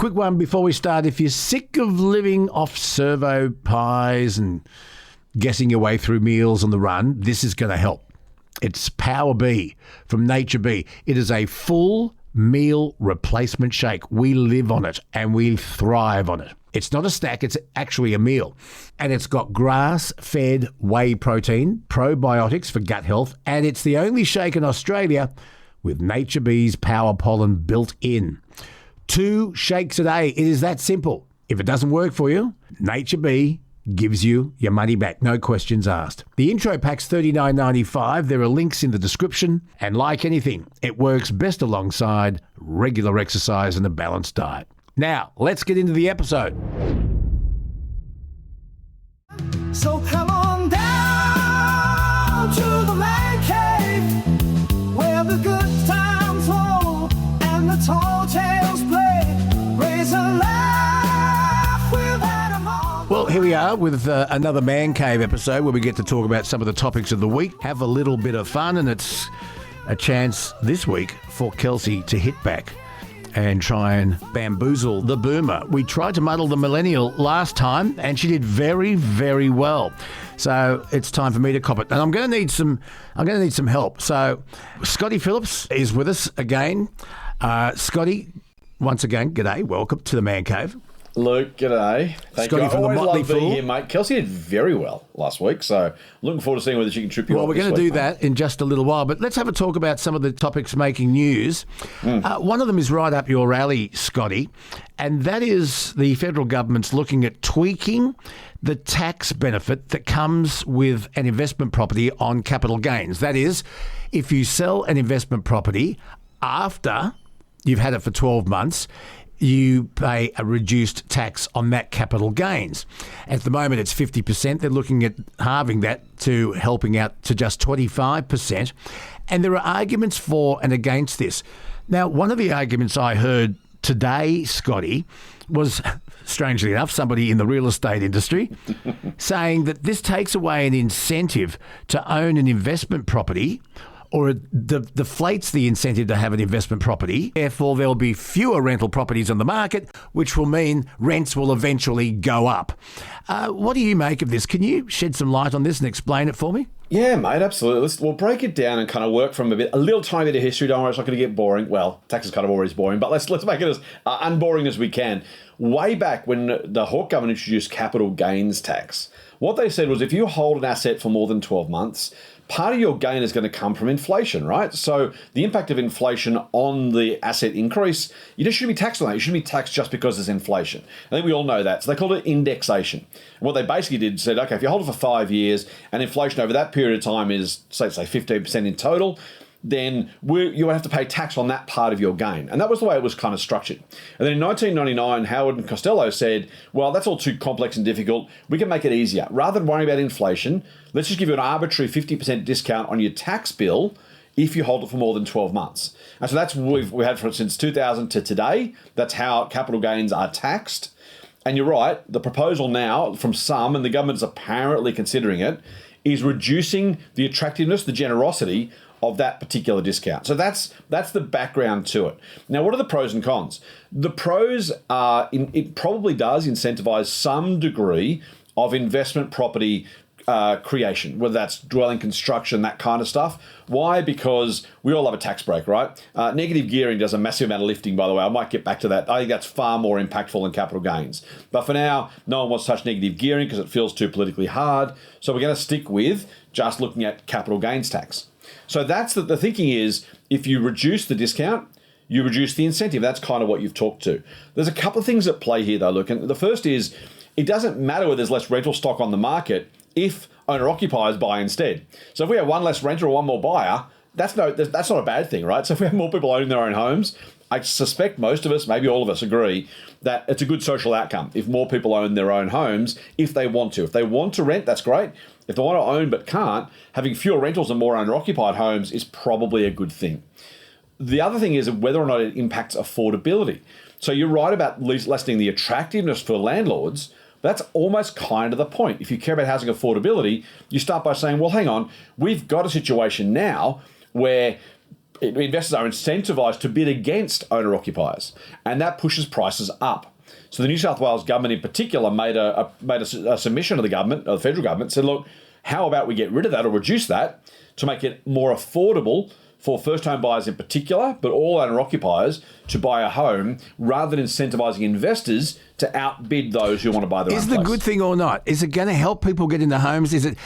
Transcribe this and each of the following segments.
quick one before we start. If you're sick of living off servo pies and guessing your way through meals on the run, this is going to help. It's Power B from Nature B. It is a full meal replacement shake. We live on it and we thrive on it. It's not a snack, it's actually a meal. And it's got grass-fed whey protein, probiotics for gut health, and it's the only shake in Australia with Nature B's Power Pollen built in. 2 shakes a day. It is that simple. If it doesn't work for you, Nature B gives you your money back, no questions asked. The intro pack's $39.95. There are links in the description. And like anything, it works best alongside regular exercise and a balanced diet. Now, let's get into the episode. So come on down to the man cave, where the good times roll and the tall tales play. Raise a laugh without a moment. Well, here we are with another Man Cave episode where we get to talk about some of the topics of the week, have a little bit of fun, and it's a chance this week for Kelsey to hit back and try and bamboozle the boomer. We tried to muddle the millennial last time, and she did very, very well. So it's time for me to cop it, and I'm going to need some help. So Scotty Phillips is with us again. Scotty, once again, g'day. Welcome to the Man Cave. Luke, g'day. Thank Scotty you. I from the always Motley love being Fool. here, mate. Kelsey did very well last week, so looking forward to seeing whether she can trip you Well, up we're going to this do week, that in just a little while, but let's have a talk about some of the topics making news. One of them is right up your alley, Scotty, and that is the federal government's looking at tweaking the tax benefit that comes with an investment property on capital gains. That is, if you sell an investment property after you've had it for 12 months, you pay a reduced tax on that capital gains. At the moment, it's 50%. They're looking at halving that to helping out to just 25%. And there are arguments for and against this. Now, one of the arguments I heard today, Scotty, was, strangely enough, somebody in the real estate industry saying that this takes away an incentive to own an investment property, or it deflates the incentive to have an investment property. Therefore, there'll be fewer rental properties on the market, which will mean rents will eventually go up. What do you make of this? Can you shed some light on this and explain it for me? Yeah, mate, absolutely. We'll break it down and kind of work from a little tiny bit of history. Don't worry, it's not going to get boring. Well, tax is kind of always boring, but let's make it as unboring as we can. Way back when the Hawke government introduced capital gains tax, what they said was if you hold an asset for more than 12 months, part of your gain is going to come from inflation, right? So the impact of inflation on the asset increase, you just shouldn't be taxed on that. You shouldn't be taxed just because there's inflation. I think we all know that. So they called it indexation. And what they basically did said, okay, if you hold it for 5 years and inflation over that period of time is, say 15% in total, then you would have to pay tax on that part of your gain. And that was the way it was kind of structured. And then in 1999, Howard and Costello said, well, that's all too complex and difficult. We can make it easier. Rather than worrying about inflation, let's just give you an arbitrary 50% discount on your tax bill if you hold it for more than 12 months. And so that's what we've had since 2000 to today. That's how capital gains are taxed. And you're right, the proposal now from some, and the government is apparently considering it, is reducing the attractiveness, the generosity of that particular discount. So that's the background to it. Now, what are the pros and cons? The pros are it probably does incentivize some degree of investment property creation, whether that's dwelling construction, that kind of stuff. Why? Because we all love a tax break, right? Negative gearing does a massive amount of lifting, by the way. I might get back to that. I think that's far more impactful than capital gains. But for now, no one wants to touch negative gearing because it feels too politically hard. So we're going to stick with just looking at capital gains tax. So that's the thinking is if you reduce the discount, you reduce the incentive. That's kind of what you've talked to. There's a couple of things at play here, though, Luke. And the first is it doesn't matter whether there's less rental stock on the market if owner-occupiers buy instead. So if we have one less renter or one more buyer, that's not a bad thing, right? So if we have more people owning their own homes, I suspect most of us, maybe all of us, agree that it's a good social outcome if more people own their own homes if they want to. If they want to rent, that's great. If they want to own but can't, having fewer rentals and more owner-occupied homes is probably a good thing. The other thing is whether or not it impacts affordability. So you're right about lessening the attractiveness for landlords. That's almost kind of the point. If you care about housing affordability, you start by saying, well, hang on, we've got a situation now where investors are incentivised to bid against owner-occupiers, and that pushes prices up. So the New South Wales government in particular made a submission to the government, the federal government, said, look, how about we get rid of that or reduce that to make it more affordable for first home buyers in particular, but all owner occupiers to buy a home rather than incentivising investors to outbid those who want to buy their own Is the place. good thing or not? Is it going to help people get into homes? Is it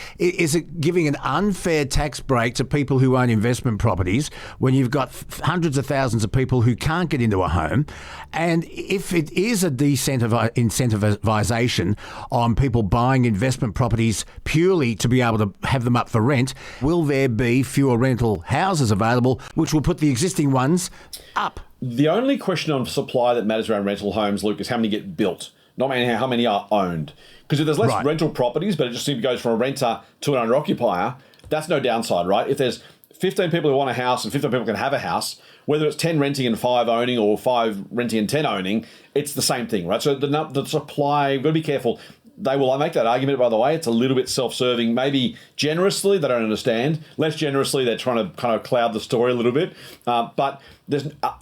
giving an unfair tax break to people who own investment properties when you've got hundreds of thousands of people who can't get into a home? And if it is a incentivization on people buying investment properties purely to be able to have them up for rent, will there be fewer rental houses available, which will put the existing ones up? The only question on supply that matters around rental homes, Luke, is how many get built, not how many are owned. Because if there's less rental properties, but it just simply goes from a renter to an owner-occupier, that's no downside, right? If there's 15 people who want a house and 15 people can have a house, whether it's 10 renting and 5 owning or 5 renting and 10 owning, it's the same thing, right? So the supply, we've got to be careful. They will make that argument, by the way. It's a little bit self-serving. Maybe generously, they don't understand. Less generously, they're trying to kind of cloud the story a little bit. But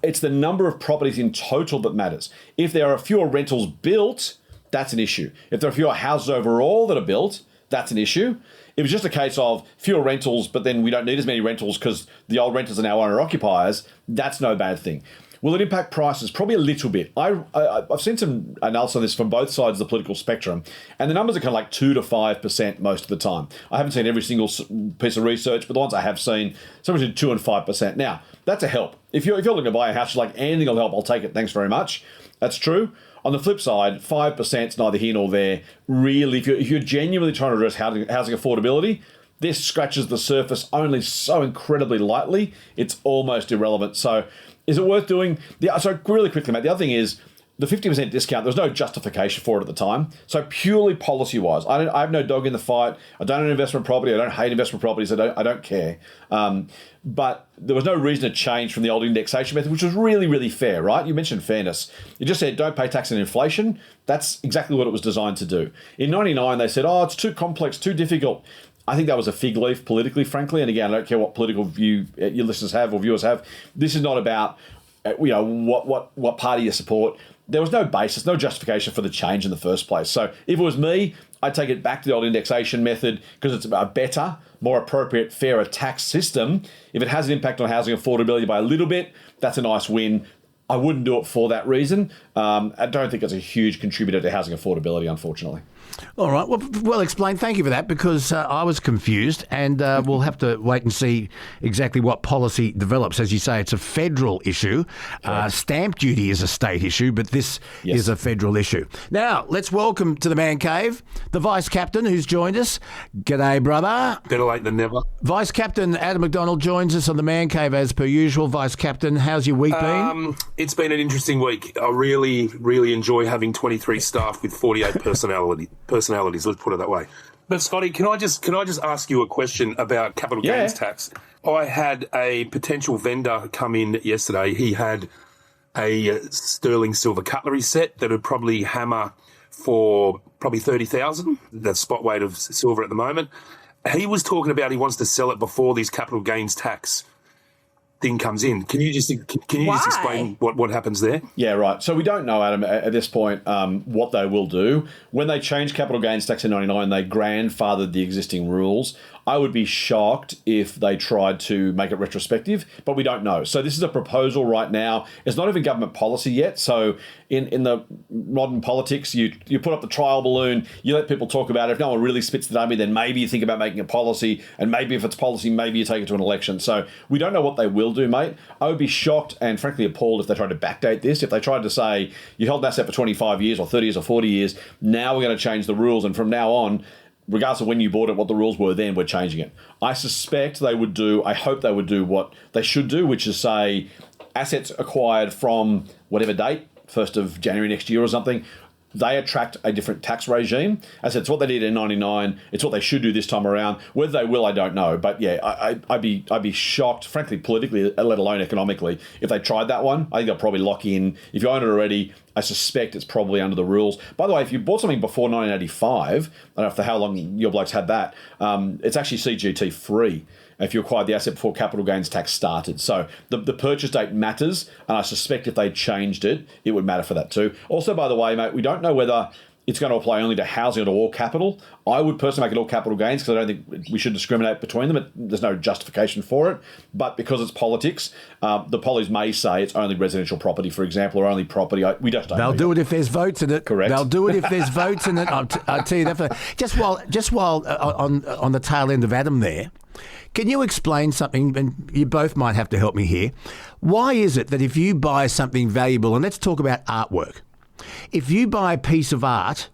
it's the number of properties in total that matters. If there are fewer rentals built, that's an issue. If there are fewer houses overall that are built, that's an issue. If it's just a case of fewer rentals, but then we don't need as many rentals because the old renters are now owner-occupiers, that's no bad thing. Will it impact prices? Probably a little bit. I've seen some analysis on this from both sides of the political spectrum, and the numbers are kind of like 2 to 5% most of the time. I haven't seen every single piece of research, but the ones I have seen, somewhere between 2 and 5%. Now, that's a help. If you're looking to buy a house, you're like, anything will help, I'll take it, thanks very much. That's true. On the flip side, 5% is neither here nor there. Really, if you're genuinely trying to address housing affordability, this scratches the surface only so incredibly lightly, it's almost irrelevant. So is it worth doing? So really quickly, mate, the other thing is the 50% discount, there was no justification for it at the time. So purely policy-wise, I have no dog in the fight. I don't own investment property. I don't hate investment properties. I don't care. But there was no reason to change from the old indexation method, which was really, really fair, right? You mentioned fairness. You just said don't pay tax on inflation. That's exactly what it was designed to do. In 99, they said, it's too complex, too difficult. I think that was a fig leaf politically, frankly. And again, I don't care what political view your listeners have or viewers have. This is not about what party you support. There was no basis, no justification for the change in the first place. So if it was me, I'd take it back to the old indexation method because it's a better, more appropriate, fairer tax system. If it has an impact on housing affordability by a little bit, that's a nice win. I wouldn't do it for that reason. I don't think it's a huge contributor to housing affordability, unfortunately. All right. Well explained. Thank you for that, because I was confused, and we'll have to wait and see exactly what policy develops. As you say, it's a federal issue. Stamp duty is a state issue, but this is a federal issue. Now, let's welcome to the Man Cave the Vice Captain who's joined us. G'day, brother. Better late than never. Vice Captain Adam McDonald joins us on the Man Cave as per usual. Vice Captain, how's your week been? It's been an interesting week. I really, really enjoy having 23 staff with 48 personalities, let's put it that way. But Scotty, can I just ask you a question about capital gains tax? I had a potential vendor come in yesterday. He had a sterling silver cutlery set that would probably hammer for probably 30,000. That's spot weight of silver at the moment. He was talking about he wants to sell it before this capital gains tax thing comes in. Can you just explain what happens there? Yeah, right. So we don't know, Adam, at this point what they will do. When they changed capital gains tax in 99, they grandfathered the existing rules. I would be shocked if they tried to make it retrospective, but we don't know. So this is a proposal right now. It's not even government policy yet. So in the modern politics, you put up the trial balloon, you let people talk about it. If no one really spits the dummy, then maybe you think about making a policy, and maybe if it's policy, maybe you take it to an election. So we don't know what they will do, mate. I would be shocked and frankly appalled if they tried to backdate this. If they tried to say, you held an asset for 25 years or 30 years or 40 years, now we're going to change the rules, and from now on, regardless of when you bought it, what the rules were then, we're changing it. I suspect they would do, I hope they would do what they should do, which is say assets acquired from whatever date, 1st of January next year or something, they attract a different tax regime. As I said, it's what they did in 99. It's what they should do this time around. Whether they will, I don't know. But yeah, I'd be shocked, frankly, politically, let alone economically, if they tried that one. I think they'll probably lock in. If you own it already, I suspect it's probably under the rules. By the way, if you bought something before 1985, I don't know how long your blokes had that, it's actually CGT free. if you acquired the asset before capital gains tax started. So the purchase date matters, and I suspect if they changed it, it would matter for that too. Also, by the way, mate, we don't know whether it's going to apply only to housing or to all capital. I would personally make it all capital gains because I don't think we should discriminate between them. There's no justification for it. But because it's politics, the pollies may say it's only residential property, for example, or only property. We just don't know. They'll do it if there's votes in it. Correct. They'll do it if there's votes in it. I'll tell you that. Just while on the tail end of Adam there, can you explain something, and you both might have to help me here. Why is it that if you buy something valuable, and let's talk about artwork, if you buy a piece of art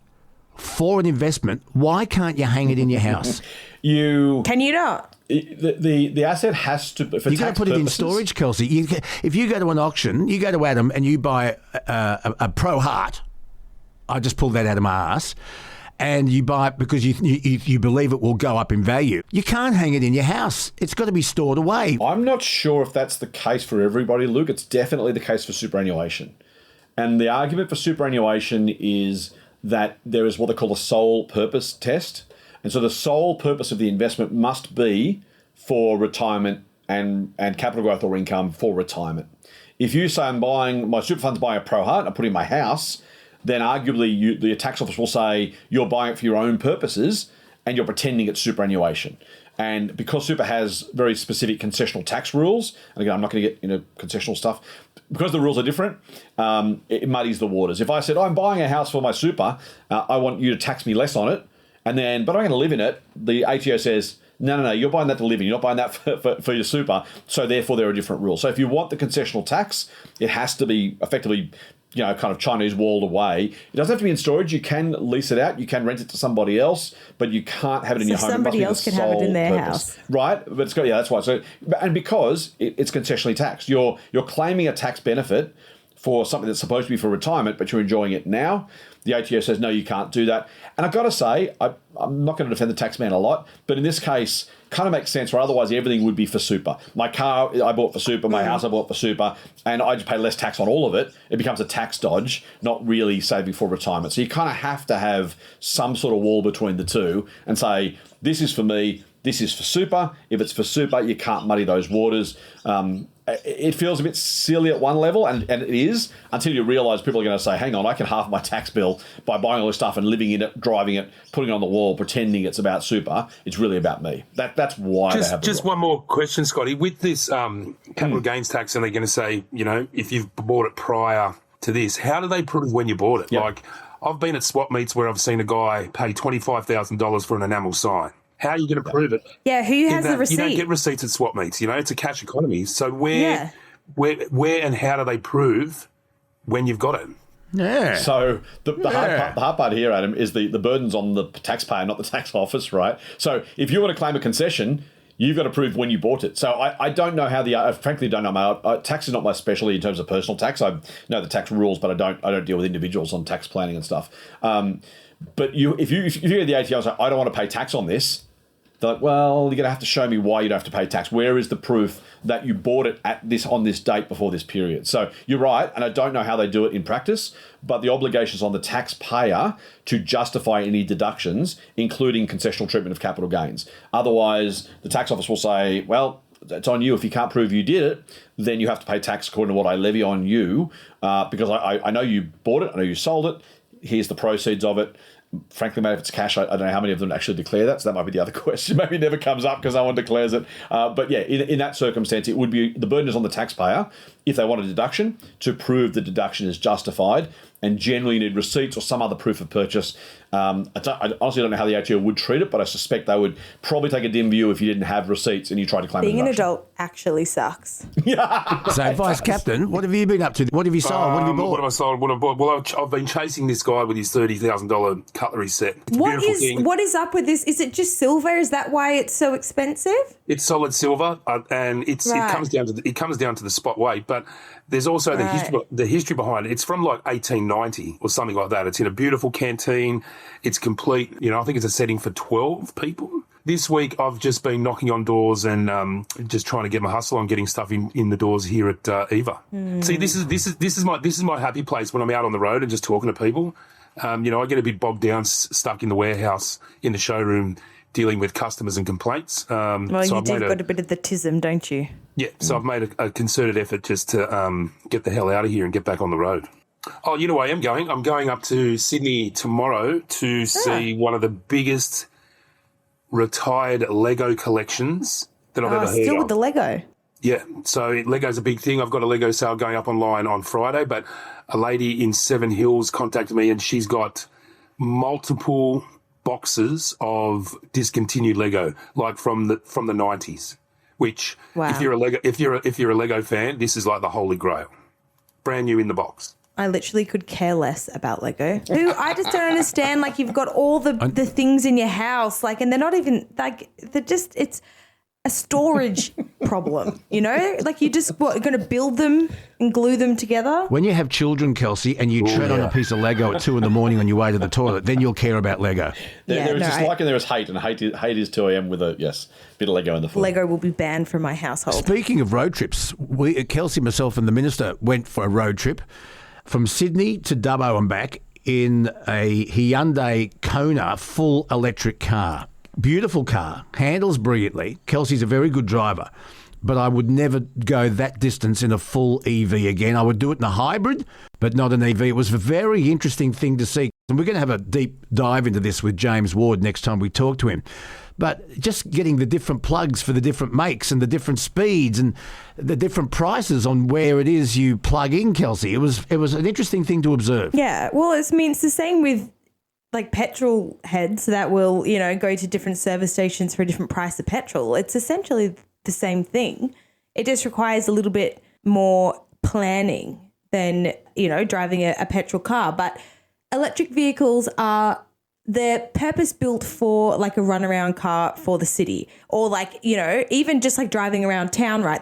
for an investment, why can't you hang it in your house? Can you not? The asset has to. For you got to put it in storage, Kelsey. If you go to an auction, you go to Adam and you buy a Pro Heart. I just pulled that out of my ass. And you buy it because you believe it will go up in value. You can't hang it in your house. It's got to be stored away. I'm not sure if that's the case for everybody, Luke. It's definitely the case for superannuation. And the argument for superannuation is that there is what they call a sole purpose test. And so the sole purpose of the investment must be for retirement and capital growth or income for retirement. If you say I'm buying, my super fund's buying a Pro Heart and I put it in my house, then arguably the tax office will say you're buying it for your own purposes and you're pretending it's superannuation. And because super has very specific concessional tax rules, and again, I'm not going to get into concessional stuff, because the rules are different, it muddies the waters. If I said, I'm buying a house for my super, I want you to tax me less on it, but I'm going to live in it, the ATO says, no, you're buying that to live in, you're not buying that for your super, so therefore there are different rules. So if you want the concessional tax, it has to be effectively kind of Chinese walled away. It doesn't have to be in storage. You can lease it out. You can rent it to somebody else, but you can't have it in your home. Somebody else can have it in their house. Right? But it's got, that's why. So, and because it's concessionally taxed, you're claiming a tax benefit for something that's supposed to be for retirement, but you're enjoying it now. The ATO says, no, you can't do that. And I've got to say, I'm not going to defend the tax man a lot, but in this case, kind of makes sense, where otherwise everything would be for super. My car, I bought for super. My house, I bought for super. And I just pay less tax on all of it. It becomes a tax dodge, not really saving for retirement. So you kind of have to have some sort of wall between the two and say, this is for me, this is for super. If it's for super, you can't muddy those waters. It feels a bit silly at one level, and it is, until you realise people are going to say, hang on, I can halve my tax bill by buying all this stuff and living in it, driving it, putting it on the wall, pretending it's about super. It's really about me. That's why they have the Just one more question, Scotty. With this capital gains tax, and they're going to say, if you've bought it prior to this, how do they prove when you bought it? Yep. Like, I've been at swap meets where I've seen a guy pay $25,000 for an enamel sign. How are you going to prove it? Yeah, who has the receipt? You don't get receipts at swap meets. It's a cash economy. So where and how do they prove when you've got it? Yeah. So the hard part here, Adam, is the burden's on the taxpayer, not the tax office, right? So if you want to claim a concession, you've got to prove when you bought it. So I don't know how I frankly don't know. Tax is not my specialty in terms of personal tax. I know the tax rules, but I don't deal with individuals on tax planning and stuff. But if you hear the ATO say, I don't want to pay tax on this, they're like, well, you're going to have to show me why you don't have to pay tax. Where is the proof that you bought it on this date before this period? So you're right, and I don't know how they do it in practice, but the obligation is on the taxpayer to justify any deductions, including concessional treatment of capital gains. Otherwise, the tax office will say, well, it's on you. If you can't prove you did it, then you have to pay tax according to what I levy on you, because I know you bought it, I know you sold it, here's the proceeds of it. Frankly, mate, if it's cash, I don't know how many of them actually declare that. So that might be the other question. Maybe it never comes up because no one declares it. But yeah, in that circumstance, it would be the burden is on the taxpayer if they want a deduction to prove the deduction is justified. And generally, you need receipts or some other proof of purchase. I honestly don't know how the ATO would treat it, but I suspect they would probably take a dim view if you didn't have receipts and you tried to claim Being a an deduction. adult actually sucks. So, Vice Captain, what have you been up to? What have you sold? What have you bought? What have I sold? What have I bought? Well, I've been chasing this guy with his $30,000 cutlery set. It's a beautiful thing. What is up with this? Is it just silver? Is that why it's so expensive? It's solid silver, and it comes down to the spot weight. But there's also the history behind it. It's from like 1890 or something like that. It's in a beautiful canteen. It's complete. I think it's a setting for 12 people. This week, I've just been knocking on doors and just trying to get my hustle on getting stuff in the doors here at Eva. See, this is my happy place when I'm out on the road and just talking to people. I get a bit bogged down, stuck in the warehouse, in the showroom, dealing with customers and complaints. Well, so you I've do made got a bit of the tism, don't you? Yeah, so I've made a concerted effort just to get the hell out of here and get back on the road. Oh, you know where I am going? I'm going up to Sydney tomorrow to see one of the biggest retired Lego collections that I've ever heard Still of. with the Lego. Yeah, so Lego's a big thing. I've got a Lego sale going up online on Friday, but a lady in Seven Hills contacted me and she's got multiple boxes of discontinued Lego, like from the 90s. Which, Wow. if you're a Lego fan, this is like the holy grail, brand new in the box. I literally could care less about Lego. I just don't understand. Like, you've got all the things in your house, like, and they're not even like it's a storage problem, you know? Like, you just going to build them and glue them together. When you have children, Kelsey, and you tread on a piece of Lego at 2 a.m. on your way to the toilet, then you'll care about Lego. There is dislike and there is hate, and hate is 2 a.m. with a bit of Lego in the foot. Lego will be banned from my household. Speaking of road trips, Kelsey, myself, and the minister went for a road trip from Sydney to Dubbo and back in a Hyundai Kona full electric car. Beautiful car, handles brilliantly. Kelsey's a very good driver, but I would never go that distance in a full EV again. I would do it in a hybrid, but not an EV. It was a very interesting thing to see. And we're going to have a deep dive into this with James Ward next time we talk to him. But just getting the different plugs for the different makes and the different speeds and the different prices on where it is you plug in, Kelsey, it was an interesting thing to observe. Yeah, well, it's the same with like petrol heads that will, you know, go to different service stations for a different price of petrol. It's essentially the same thing. It just requires a little bit more planning than, you know, driving a petrol car. But electric vehicles they're purpose built for like a runaround car for the city, or like, you know, even just like driving around town, right?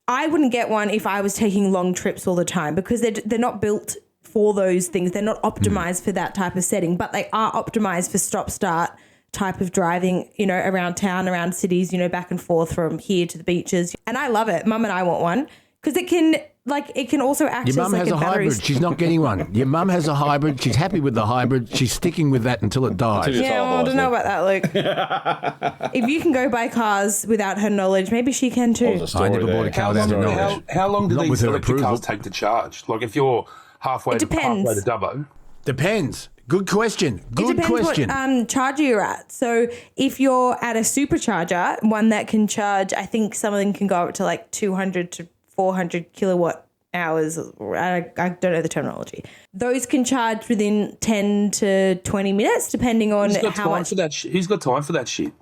I wouldn't get one if I was taking long trips all the time, because they're not built for those things. They're not optimized for that type of setting, but they are optimized for stop-start type of driving, you know, around town, around cities, you know, back and forth from here to the beaches. And I love it. Mum and I want one because it can also act as Your mum like has a hybrid. She's not getting one. Your mum has a hybrid. She's happy with the hybrid. She's sticking with that until it dies. Yeah, well, I don't know about that, Luke. If you can go buy cars without her knowledge, maybe she can too. I never bought a car without her knowledge. How long do Not with these her electric approval. cars take to charge? Like, if you're halfway to Dubbo. Depends. Good question. Good It depends question. what charger you're at. So if you're at a supercharger, one that can charge, I think some of them can go up to like 200 to 400 kilowatt hours. I don't know the terminology. Those can charge within 10 to 20 minutes, depending on how much. Who's got time for that shit?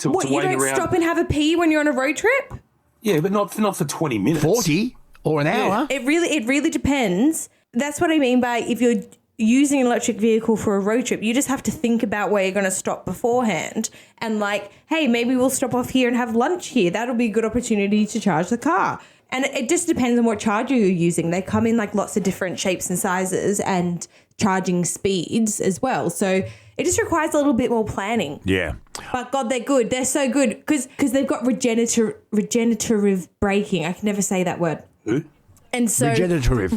What, you don't stop and have a pee when you're on a road trip? Yeah, but not for 20 minutes. 40 or an hour. It really depends. That's what I mean by if you're using an electric vehicle for a road trip, you just have to think about where you're going to stop beforehand and like, hey, maybe we'll stop off here and have lunch here. That'll be a good opportunity to charge the car. And it just depends on what charger you're using. They come in like lots of different shapes and sizes and charging speeds as well. So it just requires a little bit more planning. Yeah. But God, they're good. They're so good because they've got regenerative braking. I can never say that word. Who? And so Regenerative?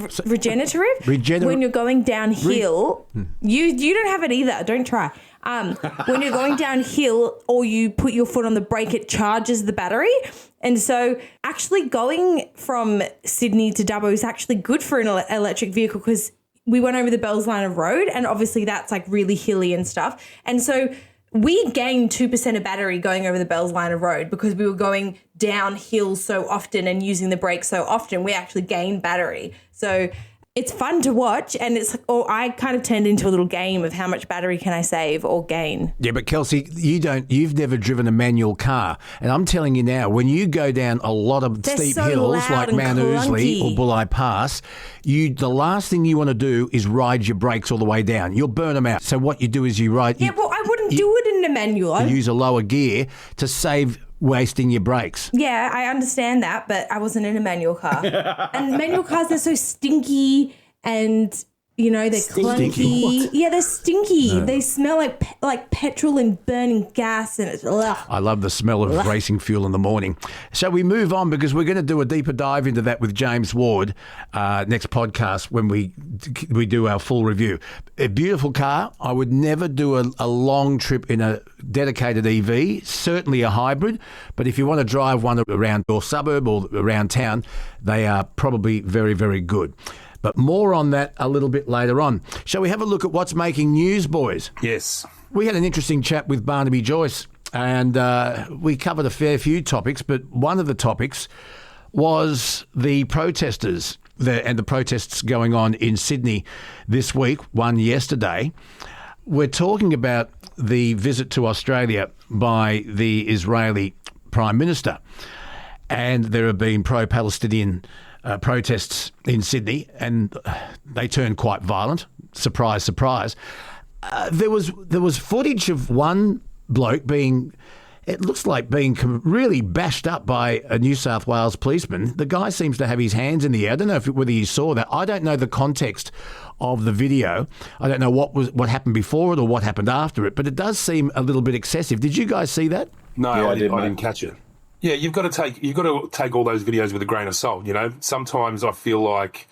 When you're going downhill, you don't have it either. Don't try. When you're going downhill or you put your foot on the brake, it charges the battery. And so actually going from Sydney to Dubbo is actually good for an electric vehicle because we went over the Bells Line of Road and obviously that's like really hilly and stuff. And so we gained 2% of battery going over the Bells Line of Road because we were going downhill so often and using the brakes so often. We actually gained battery. So it's fun to watch, and I kind of turned into a little game of how much battery can I save or gain. Yeah, but Kelsey, you've never driven a manual car. And I'm telling you now, when you go down a lot of steep hills like Mount Ousley or Bulli Pass, the last thing you want to do is ride your brakes all the way down. You'll burn them out. So what you do is you ride... Yeah, well, I wouldn't do it in a manual. You use a lower gear to save wasting your brakes. Yeah, I understand that, but I wasn't in a manual car. And manual cars, they're so stinky and, they're Stinky. clunky. Yeah, they're stinky. No. They smell like petrol and burning gas, and it's ugh. I love the smell of racing fuel in the morning. So we move on because we're going to do a deeper dive into that with James Ward next podcast when we do our full review. A beautiful car. I would never do a long trip in a dedicated EV, certainly a hybrid, but if you want to drive one around your suburb or around town, they are probably very, very good. But more on that a little bit later on. Shall we have a look at what's making news, boys? Yes. We had an interesting chat with Barnaby Joyce, and we covered a fair few topics, but one of the topics was the protesters and the protests going on in Sydney this week, one yesterday. We're talking about the visit to Australia by the Israeli Prime Minister, and there have been pro-Palestinian protests in Sydney, and they turned quite violent. Surprise, surprise. There was footage of one bloke being really bashed up by a New South Wales policeman. The guy seems to have his hands in the air. I don't know whether you saw that. I don't know the context of the video. I don't know what happened before it or what happened after it, but it does seem a little bit excessive. Did you guys see that? No, yeah, I didn't catch it. Yeah, you've got to take all those videos with a grain of salt. Sometimes I feel like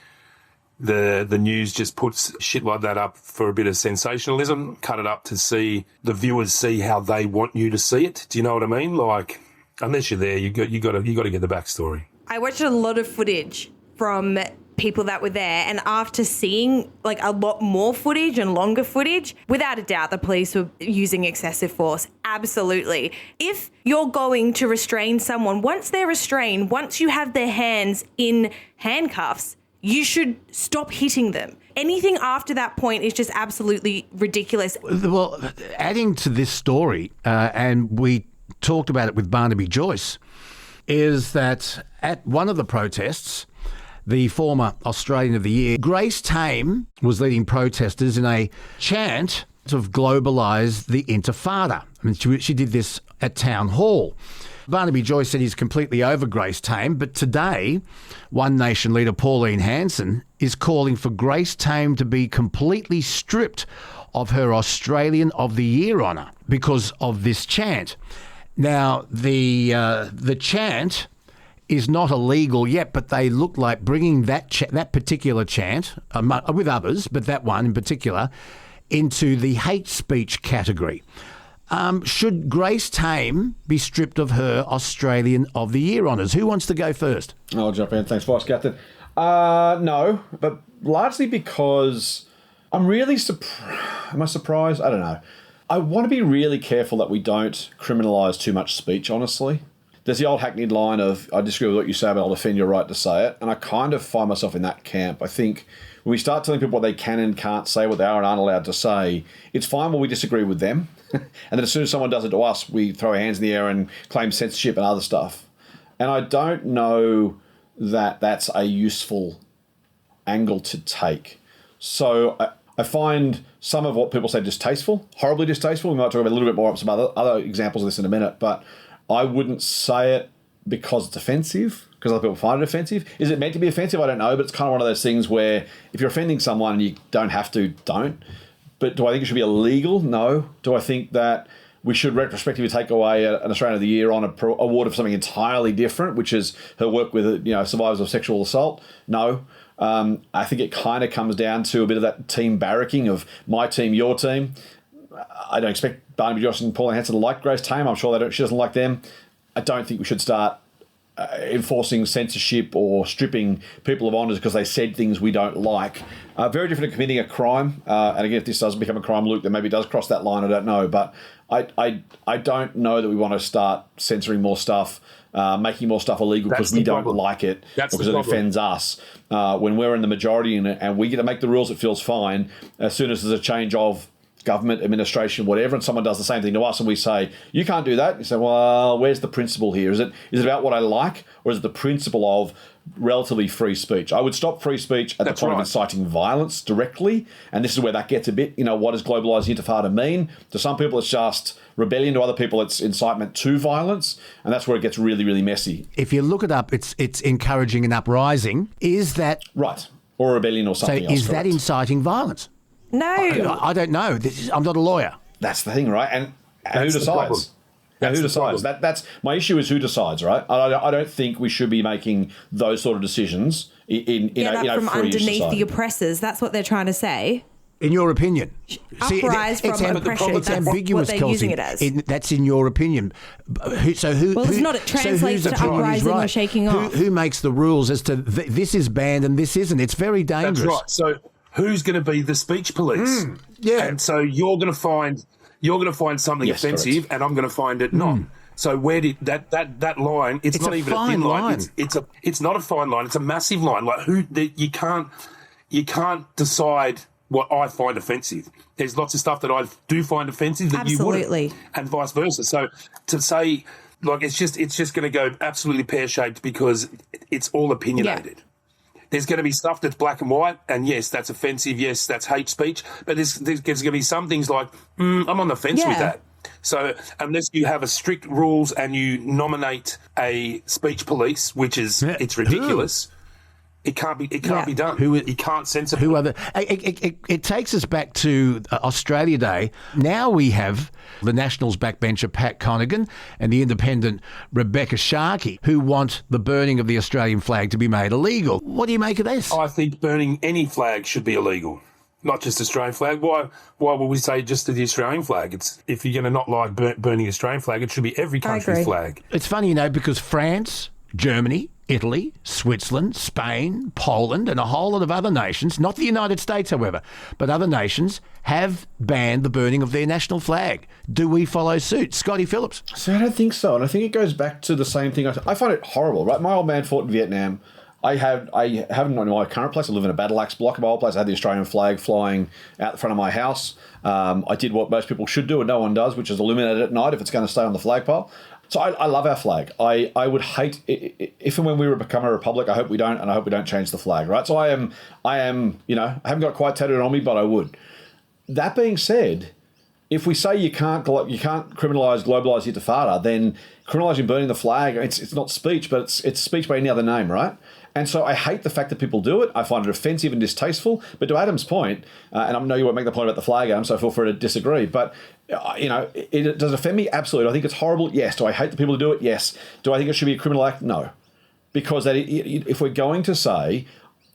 the news just puts shit like that up for a bit of sensationalism, cut it up to see the viewers see how they want you to see it. Do you know what I mean? Like, unless you're there, you got to get the backstory. I watched a lot of footage from people that were there, and after seeing like a lot more footage and longer footage, without a doubt the police were using excessive force. Absolutely. If you're going to restrain someone, once they're restrained, once you have their hands in handcuffs, you should stop hitting them. Anything after that point is just absolutely ridiculous. Well, adding to this story, and we talked about it with Barnaby Joyce, is that at one of the protests, the former Australian of the Year, Grace Tame, was leading protesters in a chant to globalise the Intifada. I mean, she did this at Town Hall. Barnaby Joyce said he's completely over Grace Tame, but today, One Nation leader Pauline Hanson is calling for Grace Tame to be completely stripped of her Australian of the Year honour because of this chant. Now, the chant is not illegal yet, but they look like bringing that particular chant, with others, but that one in particular, into the hate speech category. Should Grace Tame be stripped of her Australian of the Year honours? Who wants to go first? I'll jump in. Thanks, Vice Captain. No, but largely because I'm really surprised. Am I surprised? I don't know. I want to be really careful that we don't criminalise too much speech, honestly. There's the old hackneyed line of, I disagree with what you say, but I'll defend your right to say it. And I kind of find myself in that camp. I think when we start telling people what they can and can't say, what they are and aren't allowed to say, it's fine when we disagree with them. And then as soon as someone does it to us, we throw our hands in the air and claim censorship and other stuff. And I don't know that that's a useful angle to take. So I find some of what people say distasteful, horribly distasteful. We might talk about a little bit more of some other examples of this in a minute, but I wouldn't say it because it's offensive, because other people find it offensive. Is it meant to be offensive? I don't know, but it's kind of one of those things where if you're offending someone and you don't have to, don't. But do I think it should be illegal? No. Do I think that we should retrospectively take away an Australian of the Year on an award of something entirely different, which is her work with survivors of sexual assault? No. I think it kind of comes down to a bit of that team barracking of my team, your team. I don't expect Barnaby Joyce and Pauline Hanson to like Grace Tame. I'm sure she doesn't like them. I don't think we should start enforcing censorship or stripping people of honours because they said things we don't like. Very different to committing a crime. And again, if this does become a crime, Luke, then maybe it does cross that line. I don't know. But I don't know that we want to start censoring more stuff, making more stuff illegal because we don't like it, because it offends us. When we're in the majority and we get to make the rules, it feels fine. As soon as there's a change of government, administration, whatever, and someone does the same thing to us and we say, you can't do that. You say, well, where's the principle here? Is it about what I like, or is it the principle of relatively free speech? I would stop free speech at the point of inciting violence directly, and this is where that gets a bit, what does globalised intifada mean? To some people, it's just rebellion. To other people, it's incitement to violence, and that's where it gets really, really messy. If you look it up, it's encouraging an uprising. Is that right? or a rebellion or So something else. is that inciting violence? No. I don't know. I'm not a lawyer. That's the thing, right? And who That's the problem. decides? Now, who decides? That's my issue. Is who decides, right? I don't think we should be making those sort of decisions in Get up from free underneath society. the oppressors. That's what they're trying to say. In your opinion? Uprise from oppression. It's That's ambiguous, what they're Kelsey. using it as. That's in your opinion. Well, it's not. It translates to uprising or shaking off. Who makes the rules as to this is banned and this isn't? It's very dangerous. That's right. So who's going to be the speech police? Yeah. And so you're going to find something offensive, and I'm going to find it not. So where did that line? It's not even a thin line. It's not a fine line. It's a massive line. Like you can't decide what I find offensive. There's lots of stuff that I do find offensive that you wouldn't, and vice versa. So to say like it's just going to go absolutely pear-shaped because it's all opinionated. Yeah. There's going to be stuff that's black and white, and yes, that's offensive. Yes, that's hate speech. But there's going to be some things like I'm on the fence with that. So unless you have a strict rules and you nominate a speech police, which is it's ridiculous. It can't be done. You can't censor. Who are the? It takes us back to Australia Day. Now we have the Nationals backbencher Pat Conaghan and the Independent Rebecca Sharkey, who want the burning of the Australian flag to be made illegal. What do you make of this? I think burning any flag should be illegal, not just Australian flag. Why would we say just the Australian flag? It's if you're going to not like burning the Australian flag, it should be every country's flag. It's funny, because France, Germany, Italy, Switzerland, Spain, Poland, and a whole lot of other nations, not the United States, however, but other nations, have banned the burning of their national flag. Do we follow suit? Scotty Phillips. So I don't think so. And I think it goes back to the same thing. I find it horrible, right? My old man fought in Vietnam. I haven't in my current place. I live in a battle axe block of my old place. I had the Australian flag flying out the front of my house. I did what most people should do and no one does, which is illuminate it at night if it's going to stay on the flagpole. So I love our flag. I would hate if and when we become a republic. I hope we don't, and I hope we don't change the flag. Right. So I am. I haven't got quite tattooed on me, but I would. That being said, if we say you can't criminalise globalise intifada, then criminalising burning the flag, it's not speech, but it's speech by any other name, right? And so I hate the fact that people do it. I find it offensive and distasteful. But to Adam's point, and I know you won't make the point about the flag, Adam, so feel free to disagree. But, it does offend me? Absolutely. I think it's horrible? Yes. Do I hate the people who do it? Yes. Do I think it should be a criminal act? No. Because if we're going to say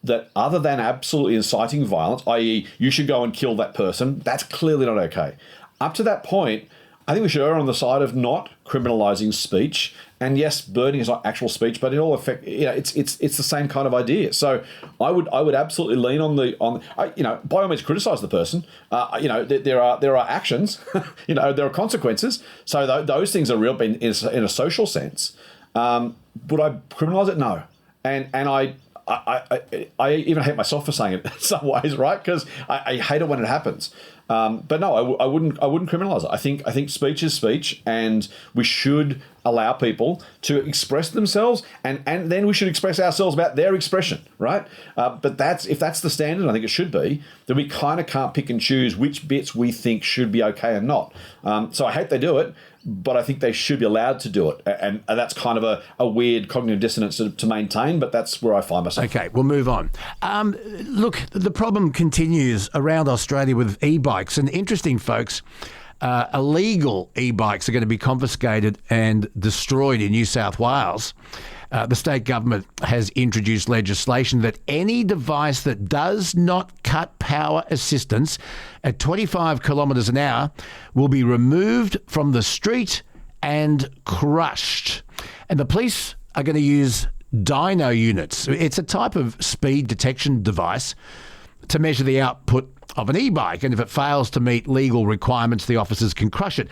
that other than absolutely inciting violence, i.e. you should go and kill that person, that's clearly not okay. Up to that point, I think we should err on the side of not criminalising speech. And yes, burning is not actual speech, but it all affect. It's the same kind of idea. So I would absolutely lean on by all means criticise the person. There are actions. There are consequences. So those things are real in a social sense. Would I criminalise it? No. And I even hate myself for saying it in some ways, right? Because I hate it when it happens. But no, I wouldn't criminalise it. I think speech is speech, and we should allow people to express themselves, and then we should express ourselves about their expression, right? But if that's the standard, I think it should be, then we kind of can't pick and choose which bits we think should be okay and not. So I hate they do it, but I think they should be allowed to do it. And that's kind of a weird cognitive dissonance to maintain, but that's where I find myself. Okay, we'll move on. Look, the problem continues around Australia with e-bikes. And interesting, folks, illegal e-bikes are going to be confiscated and destroyed in New South Wales. The state government has introduced legislation that any device that does not cut power assistance at 25 kilometres an hour will be removed from the street and crushed. And the police are going to use dyno units. It's a type of speed detection device to measure the output of an e-bike. And if it fails to meet legal requirements, the officers can crush it.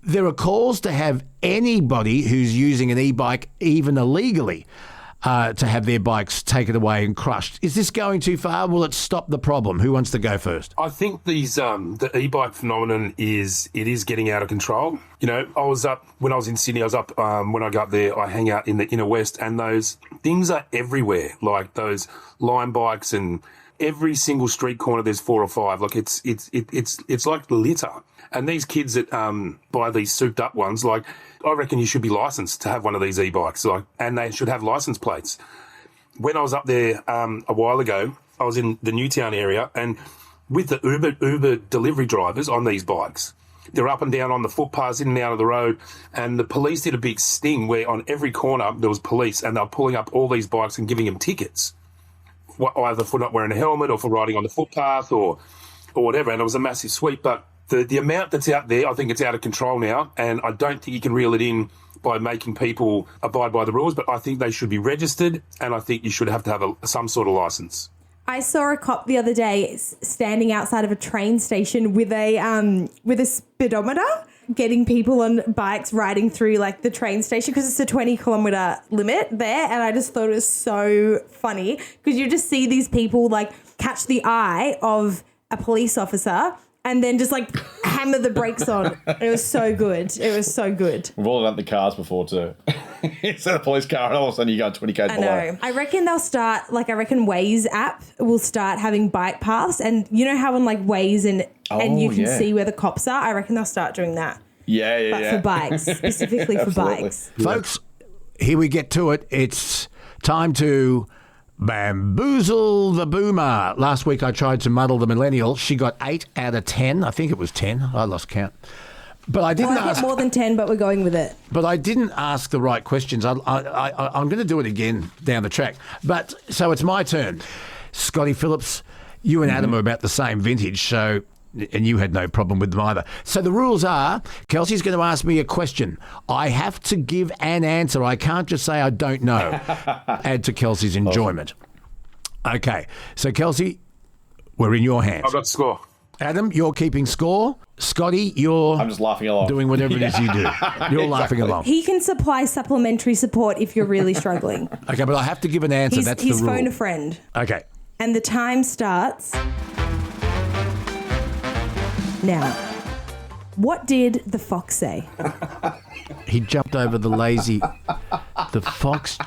There are calls to have anybody who's using an e-bike, even illegally, to have their bikes taken away and crushed. Is this going too far? Will it stop the problem? Who wants to go first? I think the e-bike phenomenon is getting out of control. I was up when I was in Sydney. When I go up there, I hang out in the inner west, and those things are everywhere. Like those line bikes, and every single street corner there's 4 or 5. Like it's like litter. And these kids that buy these souped up ones, like I reckon you should be licensed to have one of these e-bikes, and they should have license plates. When I was up there a while ago, I was in the Newtown area, and with the Uber delivery drivers on these bikes, they're up and down on the footpaths, in and out of the road, and the police did a big sting where on every corner there was police, and they were pulling up all these bikes and giving them tickets, either for not wearing a helmet or for riding on the footpath or whatever. And it was a massive sweep, but the amount that's out there, I think it's out of control now, and I don't think you can reel it in by making people abide by the rules, but I think they should be registered, and I think you should have to have some sort of license. I saw a cop the other day standing outside of a train station with a speedometer, getting people on bikes riding through like the train station because it's a 20-kilometer limit there, and I just thought it was so funny because you just see these people like catch the eye of a police officer and then just like hammer the brakes on. It was so good. It was so good. We've all done the cars before too. It's a police car and all of a sudden you go 20 k's I below. know. I reckon they'll start, like I reckon Waze app will start having bike paths, and you know how on like Waze and you can see where the cops are? I reckon they'll start doing that. Yeah. But for bikes, specifically for bikes. Folks, here we get to it. It's time to bamboozle the boomer. Last week I tried to muddle the millennial. She got 8 out of 10. I think it was 10. I lost count. But I didn't Well, I ask. get more than 10, but we're going with it. But I didn't ask the right questions. I'm going to do it again down the track. But so it's my turn. Scotty Phillips, you and Adam are about the same vintage, so and you had no problem with them either. So the rules are, Kelsey's going to ask me a question. I have to give an answer. I can't just say I don't know. Add to Kelsey's enjoyment. Okay. So Kelsey, we're in your hands. I've got the score. Adam, you're keeping score. Scotty, you're I'm just laughing along. doing whatever it is you do. You're laughing along. He can supply supplementary support if you're really struggling. Okay, but I have to give an answer. That's the He's rule. phone a friend. Okay. And the time starts now. What did the fox say? He jumped over the the fox,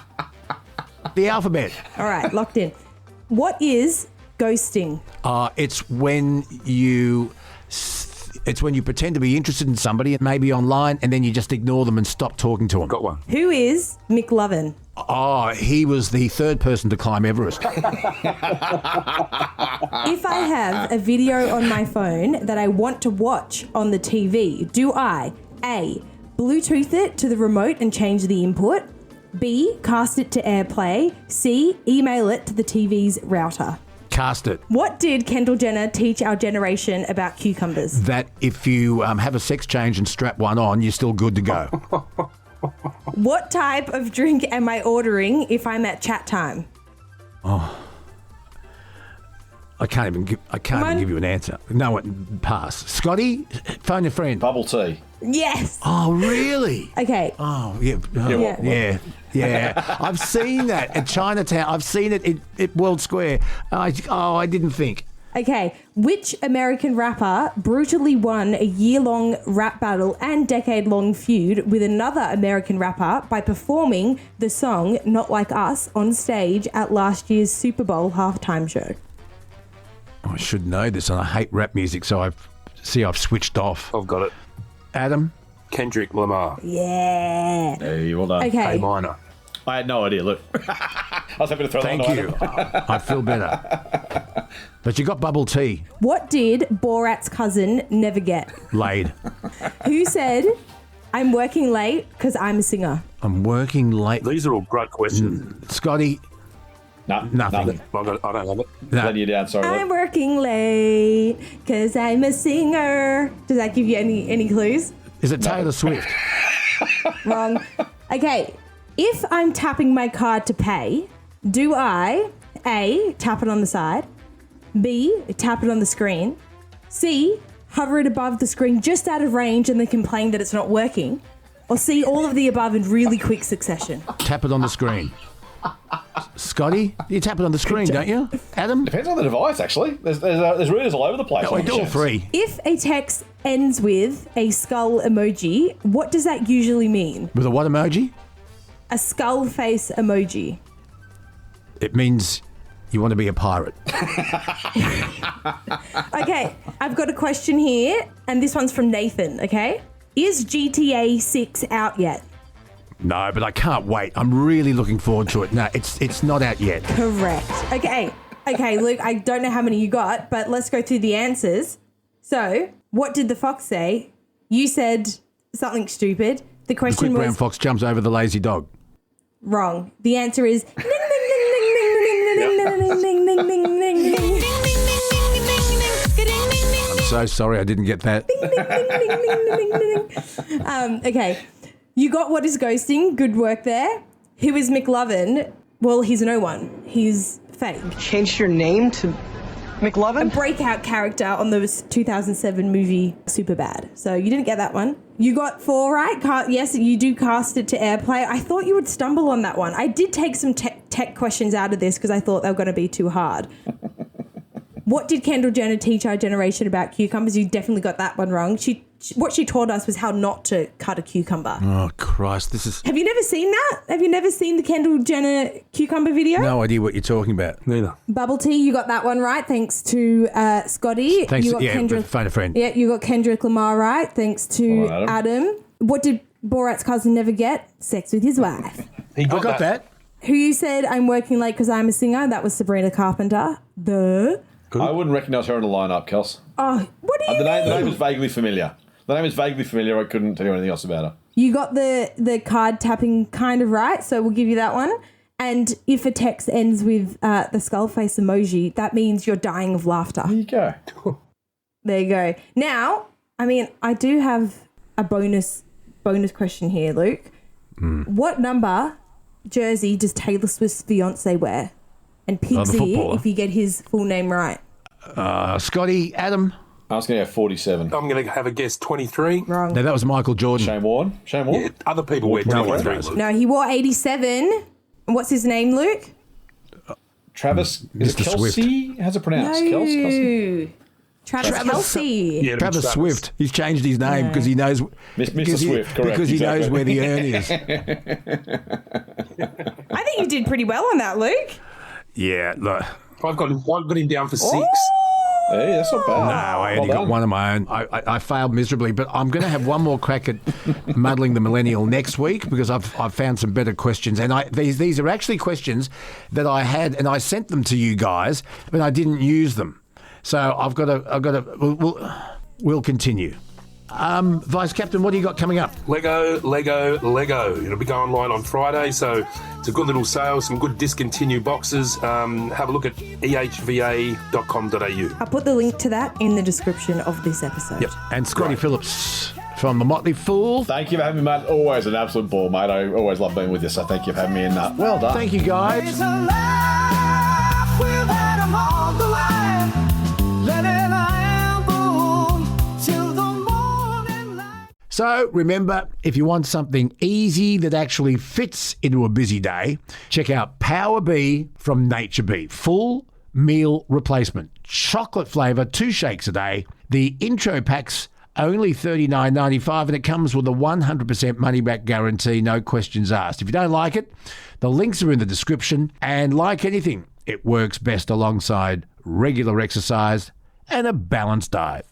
the alphabet. All right, locked in. What is ghosting? It's when you pretend to be interested in somebody, maybe online, and then you just ignore them and stop talking to them. Got one. Who is McLovin? Oh, he was the third person to climb Everest. If I have a video on my phone that I want to watch on the TV, do I A, Bluetooth it to the remote and change the input, B, cast it to AirPlay, C, email it to the TV's router? Cast it. What did Kendall Jenner teach our generation about cucumbers? That if you have a sex change and strap one on, you're still good to go. What type of drink am I ordering if I'm at chat time? I can't even give you an answer. No one, pass. Scotty, phone your friend. Bubble tea. Yes. Oh, really? Okay. Oh, yeah. Oh, yeah. I've seen that at Chinatown. I've seen it at World Square. I didn't think. Okay. Which American rapper brutally won a year-long rap battle and decade-long feud with another American rapper by performing the song Not Like Us on stage at last year's Super Bowl halftime show? I should know this, and I hate rap music, so I've switched off. I've got it. Adam? Kendrick Lamar. Yeah. Hey, well done. Okay. A minor. I had no idea. Look, I was happy to throw Thank that you. on. I feel better. But you got bubble tea. What did Borat's cousin never get? Laid. Who said, I'm working late because I'm a singer? I'm working late. These are all great questions. Scotty, No, nothing. I don't have it. No. Letting you down. Sorry. I'm Luke. working late because I'm a singer. Does that give you any clues? Is it Taylor Swift? Wrong. Okay. If I'm tapping my card to pay, do I A, tap it on the side, B, tap it on the screen, C, hover it above the screen just out of range and then complain that it's not working, or C, all of the above in really quick succession? Tap it on the screen. Scotty, you tap it on the screen, don't you? Adam? Depends on the device, actually. There's readers all over the place. No, I do all three. If a text ends with a skull emoji, what does that usually mean? With a what emoji? A skull face emoji. It means you want to be a pirate. Okay, I've got a question here, and this one's from Nathan, okay? Is GTA 6 out yet? No, but I can't wait. I'm really looking forward to it. No, it's not out yet. Correct. Okay, Okay, Luke, I don't know how many you got, but let's go through the answers. So, what did the fox say? You said something stupid. The The question quick brown was fox jumps over the lazy dog. wrong. The answer is I'm so sorry I didn't get that. Okay. You got what is ghosting. Good work there. Who is McLovin? Well, he's no one. He's fake. Changed your name to McLovin? Breakout character on the 2007 movie Superbad. So you didn't get that one. You got 4 right. Yes, you do cast it to airplay. I thought you would stumble on that one. I did take some tech questions out of this because I thought they were going to be too hard. What did Kendall Jenner teach our generation about cucumbers? You definitely got that one wrong. What she taught us was how not to cut a cucumber. Oh, Christ. This is Have you never seen that? Have you never seen the Kendall Jenner cucumber video? no idea what you're talking about. Neither. Bubble tea, you got that one right, thanks to Scotty. Thanks. You got Yeah, phone a friend. Yeah, you got Kendrick Lamar right, thanks to Well, Adam. What did Borat's cousin never get? Sex with his wife. He I got that. Who you said I'm working late because I'm a singer? That was Sabrina Carpenter. I wouldn't recognise her in the lineup, Kels. Oh, what do you The mean? name is vaguely familiar. The name is vaguely familiar. I couldn't tell you anything else about her. You got the card tapping kind of right, so we'll give you that one. And if a text ends with the skull face emoji, that means you're dying of laughter. There you go. There you go. Now, I mean, I do have a bonus question here, Luke. What number jersey does Taylor Swift's fiance wear? And Pigsy, footballer. if you get his full name right. Scotty, Adam. I was going to go 47. I'm going to have a guess 23. Wrong. No, that was Michael Jordan. Shane Warne. Shane Warne. Yeah, other people wear No one 23. does. Luke. No, he wore 87. And what's his name, Luke? Travis. Is it Mr. Kelsey? How's it pronounced? Kelsey? Travis Kelce. Yeah, Travis Swift. He's changed his name because he knows. Mr. because he- Swift, correct, Because he exactly. knows where the urn is. I think you did pretty well on that, Luke. Yeah, look. I've got him down for 6. Hey, that's not bad. No, I only got one of my own. I failed miserably, but I'm going to have one more crack at muddling the millennial next week because I've found some better questions. And these are actually questions that I had, and I sent them to you guys, but I didn't use them. So I've got to. We'll continue. Vice Captain, what do you got coming up? Lego. It'll be going online on Friday, so it's a good little sale, some good discontinued boxes. Have a look at ehva.com.au. I'll put the link to that in the description of this episode. Yep. And Scotty Phillips from The Motley Fool. Thank you for having me, mate. Always an absolute ball, mate. I always love being with you, so thank you for having me. And well done. Thank you, guys. It's a life without a on the line. Let it amble till the morning light. So remember, if you want something easy that actually fits into a busy day, check out Power Bee from Nature Bee. Full meal replacement. Chocolate flavour, 2 shakes a day. The intro pack's only $39.95 and it comes with a 100% money-back guarantee, no questions asked. If you don't like it, the links are in the description. And like anything, it works best alongside regular exercise and a balanced diet.